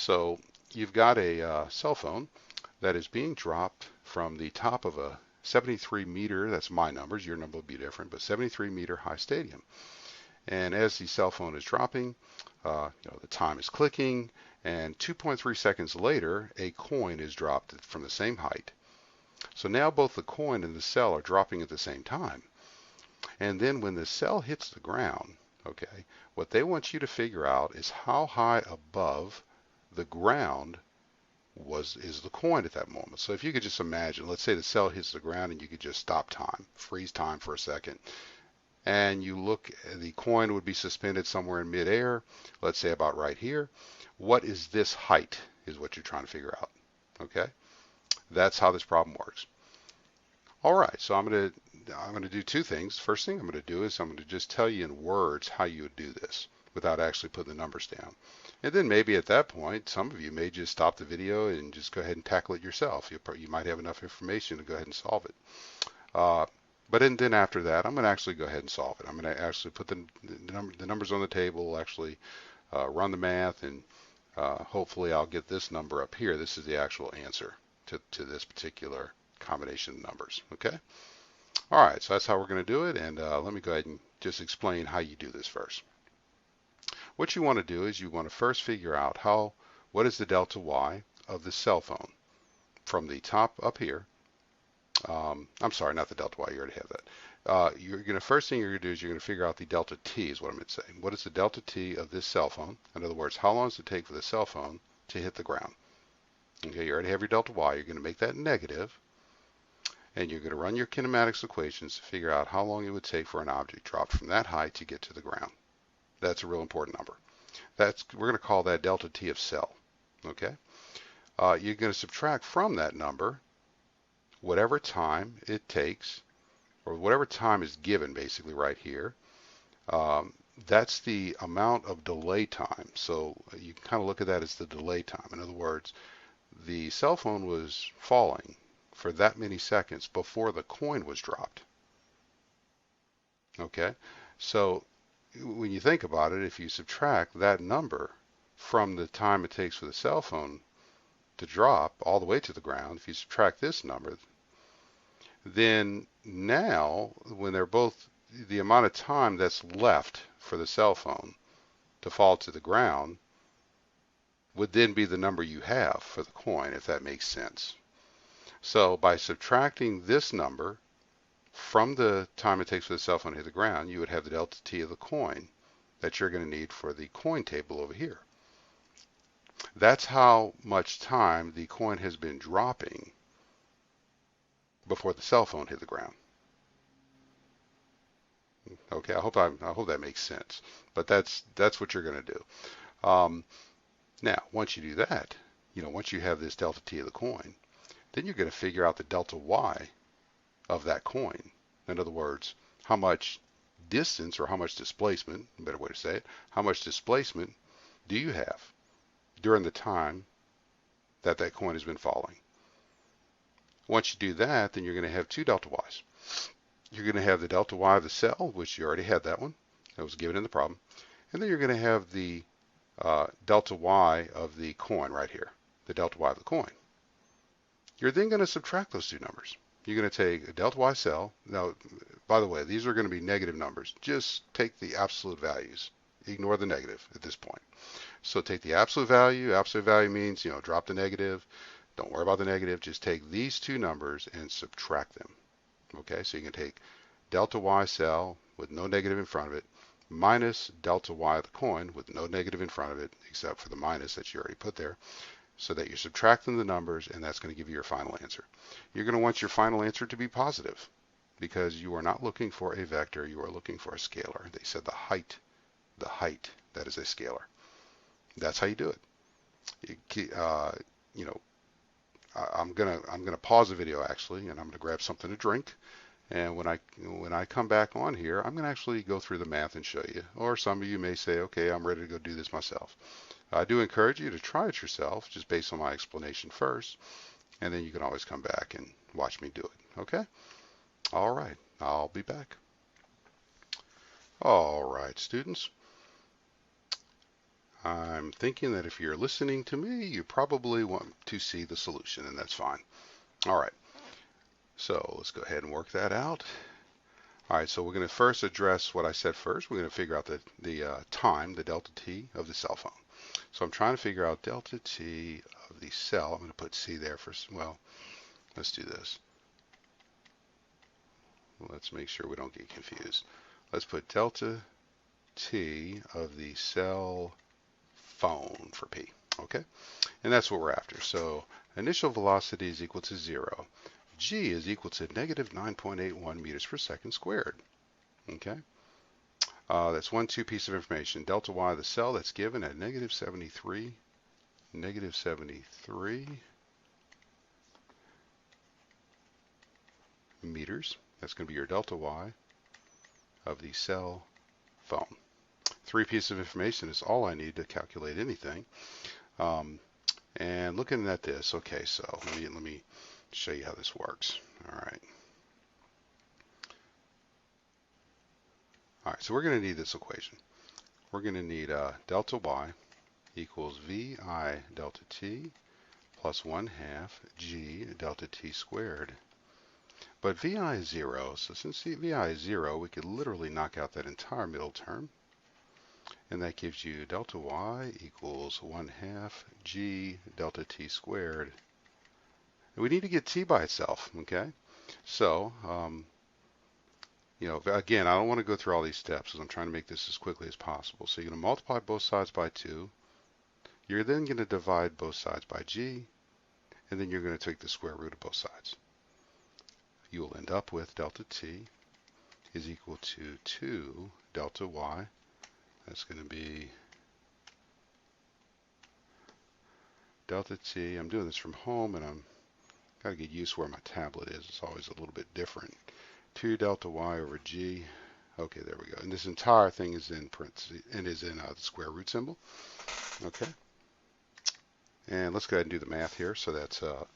So you've got a cell phone that is being dropped from the top of a 73-meter, that's my numbers, your number will be different, but 73-meter high stadium. And as the cell phone is dropping, the time is clicking, and 2.3 seconds later, a coin is dropped from the same height. So now both the coin and the cell are dropping at the same time. And then when the cell hits the ground, okay, what they want you to figure out is how high above the ground is the coin at that moment. So if you could just imagine, let's say the cell hits the ground and you could just stop time, freeze time for a second, and you look, the coin would be suspended somewhere in midair, let's say about right here. What is this height is what you're trying to figure out. Okay, that's how this problem works. All right, so I'm going to do two things. First thing I'm going to do is I'm going to just tell you in words how you would do this without actually putting the numbers down. And then maybe at that point, some of you may just stop the video and just go ahead and tackle it yourself. You might have enough information to go ahead and solve it. Then after that, I'm going to actually go ahead and solve it. I'm going to actually put the numbers on the table, actually run the math, and hopefully I'll get this number up here. This is the actual answer to this particular combination of numbers. Okay? All right, so that's how we're going to do it. And let me go ahead and just explain how you do this first. What you want to do is you want to first figure out what is the delta y of the cell phone from the top up here. I'm sorry, not the delta y, you already have that. First thing you're going to do is you're going to figure out the delta t is what I'm going to say. What is the delta t of this cell phone? In other words, how long does it take for the cell phone to hit the ground? Okay, you already have your delta y. You're going to make that negative, and you're going to run your kinematics equations to figure out how long it would take for an object dropped from that height to get to the ground. That's a real important number. We're going to call that delta t of cell. Okay, you're going to subtract from that number whatever time it takes, or whatever time is given basically right here. That's the amount of delay time. So you can kind of look at that as the delay time. In other words, the cell phone was falling for that many seconds before the coin was dropped. Okay, so when you think about it, if you subtract that number from the time it takes for the cell phone to drop all the way to the ground, if you subtract this number, then now when they're both, the amount of time that's left for the cell phone to fall to the ground would then be the number you have for the coin, if that makes sense. So by subtracting this number from the time it takes for the cell phone to hit the ground, you would have the delta t of the coin that you're going to need for the coin table over here. That's how much time the coin has been dropping before the cell phone hit the ground. Okay, I hope that makes sense. But that's what you're going to do. Now, once you do that, once you have this delta t of the coin, then you're going to figure out the delta y of that coin. In other words, how much distance or how much displacement, a better way to say it, how much displacement do you have during the time that coin has been falling? Once you do that, then you're going to have two delta y's. You're going to have the delta y of the cell, which you already had that one. That was given in the problem. And then you're going to have the delta y of the coin right here, the delta y of the coin. You're then going to subtract those two numbers. You're going to take a delta y cell. Now, by the way, these are going to be negative numbers. Just take the absolute values. Ignore the negative at this point. So take the absolute value. Absolute value means, drop the negative. Don't worry about the negative. Just take these two numbers and subtract them. Okay, so you can take delta y cell with no negative in front of it minus delta y of the coin with no negative in front of it, except for the minus that you already put there, so that you're subtracting the numbers, and that's going to give you your final answer. You're going to want your final answer to be positive because you are not looking for a vector, you are looking for a scalar. They said the height, that is a scalar. That's how you do it. I'm gonna pause the video actually, and I'm gonna grab something to drink. And when I come back on here, I'm gonna actually go through the math and show you. Or some of you may say, okay, I'm ready to go do this myself. I do encourage you to try it yourself, just based on my explanation first, and then you can always come back and watch me do it. Okay? All right, I'll be back. All right, students. I'm thinking that if you're listening to me, you probably want to see the solution, and that's fine. All right, so let's go ahead and work that out. All right, so we're going to first address what I said first. We're going to figure out the time, the delta t of the cell phone. So I'm trying to figure out delta t of the cell. I'm going to put c there for, well, let's do this. Let's make sure we don't get confused. Let's put delta t of the cell phone for p, okay? And that's what we're after. So initial velocity is equal to 0. G is equal to negative 9.81 meters per second squared, okay? That's one piece of information. Delta y of the cell, that's given at negative 73 meters. That's going to be your delta y of the cell phone. Three pieces of information is all I need to calculate anything. And looking at this, okay, so let me show you how this works. All right. All right, so we're going to need this equation. We're going to need delta y equals vi delta t plus 1/2 g delta t squared. But vi is 0, so since vi is 0, we could literally knock out that entire middle term. And that gives you delta y equals 1/2 g delta t squared. And we need to get t by itself, okay? So, you know, again, I don't want to go through all these steps because I'm trying to make this as quickly as possible. So you're going to multiply both sides by 2. You're then going to divide both sides by g, and then you're going to take the square root of both sides. You will end up with delta t is equal to 2 delta y. That's going to be delta t. I'm doing this from home, and I'm got to get used to where my tablet is. It's always a little bit different. 2 delta y over g. Okay, there we go. And this entire thing is in parentheses and is in the square root symbol. Okay. And let's go ahead and do the math here. So that's all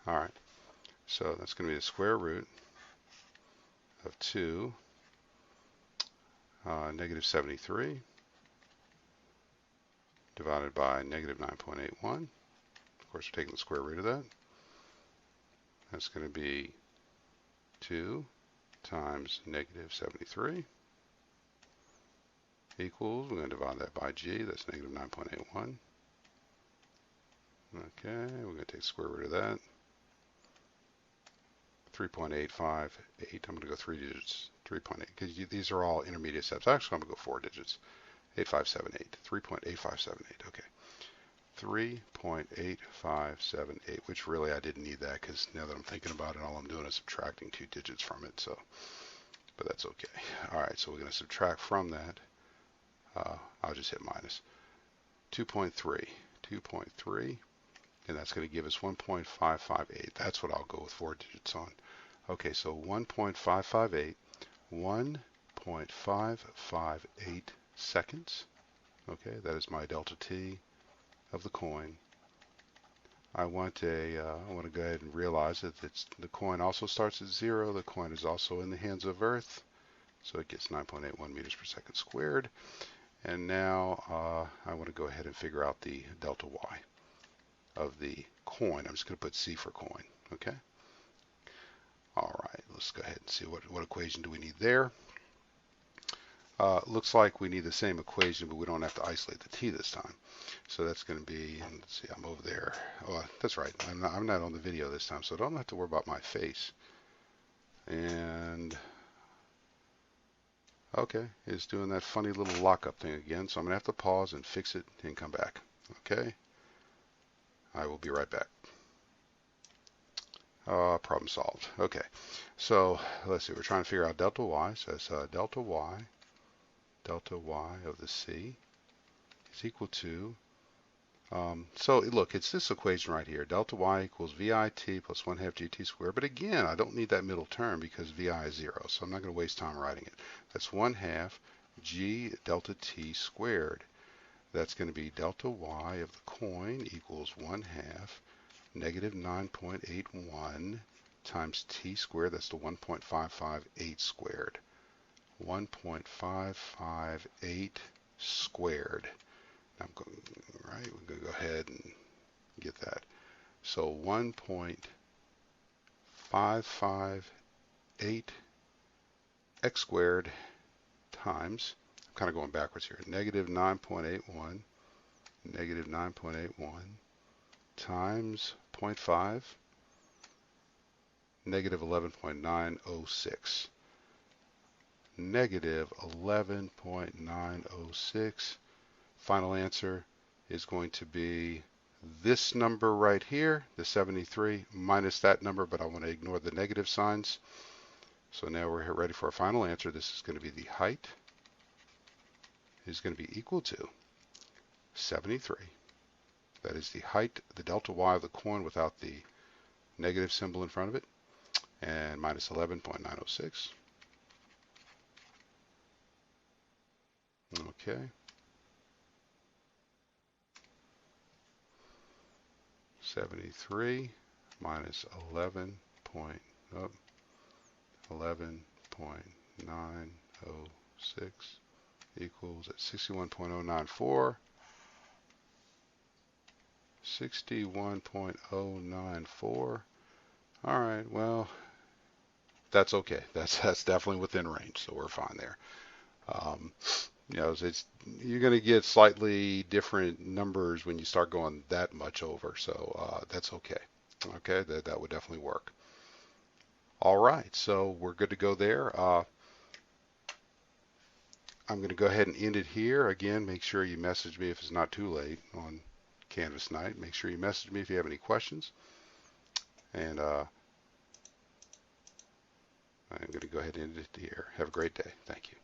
right. So that's going to be the square root of 2 negative 73 divided by negative 9.81. Of course, we're taking the square root of that. That's going to be 2 times negative 73 equals, we're going to divide that by g, that's negative 9.81. Okay, we're going to take the square root of that. 3.858, I'm going to go 3 digits, 3.8, because these are all intermediate steps. Actually, I'm going to go 4 digits. 8578, 3.8578, okay. 3.8578, which really I didn't need that because now that I'm thinking about it, all I'm doing is subtracting 2 digits from it, so, but that's okay. All right, so we're going to subtract from that. I'll just hit minus 2.3, and that's going to give us 1.558. That's what I'll go with 4 digits on. Okay, so 1.558, 1.558 seconds. Okay, that is my delta t of the coin. I want to go ahead and realize that the coin also starts at 0. The coin is also in the hands of Earth, so it gets 9.81 meters per second squared. And now I want to go ahead and figure out the delta y of the coin. I'm just going to put c for coin. Okay. All right, let's go ahead and see what equation do we need there. Looks like we need the same equation, but we don't have to isolate the t this time. So that's going to be, let's see, I'm over there. Oh, that's right. I'm not on the video this time, so I don't have to worry about my face. And okay, it's doing that funny little lockup thing again. So I'm going to have to pause and fix it and come back. Okay. I will be right back. Problem solved. Okay. So let's see. We're trying to figure out delta y. So that's delta y of the c is equal to, so look, it's this equation right here. Delta y equals VIT plus 1/2 GT squared. But again, I don't need that middle term because VI is 0. So I'm not going to waste time writing it. That's 1/2 G delta T squared. That's going to be delta y of the coin equals 1/2 negative 9.81 times T squared. That's the 1.558 squared. 1.558 squared. I'm going, right, we're going to go ahead and get that. So 1.558 x squared times, I'm kind of going backwards here, negative 9.81, negative 9.81 times 0.5, negative 11.906. Negative 11.906. Final answer is going to be this number right here, the 73, minus that number, but I want to ignore the negative signs. So now we're ready for our final answer. This is going to be the height is going to be equal to 73. That is the height, the delta y of the coin without the negative symbol in front of it, and minus 11.906. Okay. 73 minus 11.906 equals at 61.094. 61.094. All right, well, that's okay. That's definitely within range, so we're fine there. You know, you're going to get slightly different numbers when you start going that much over, so that's okay. Okay, that would definitely work. All right, so we're good to go there. I'm going to go ahead and end it here. Again, make sure you message me if it's not too late on Canvas night. Make sure you message me if you have any questions. And I'm going to go ahead and end it here. Have a great day. Thank you.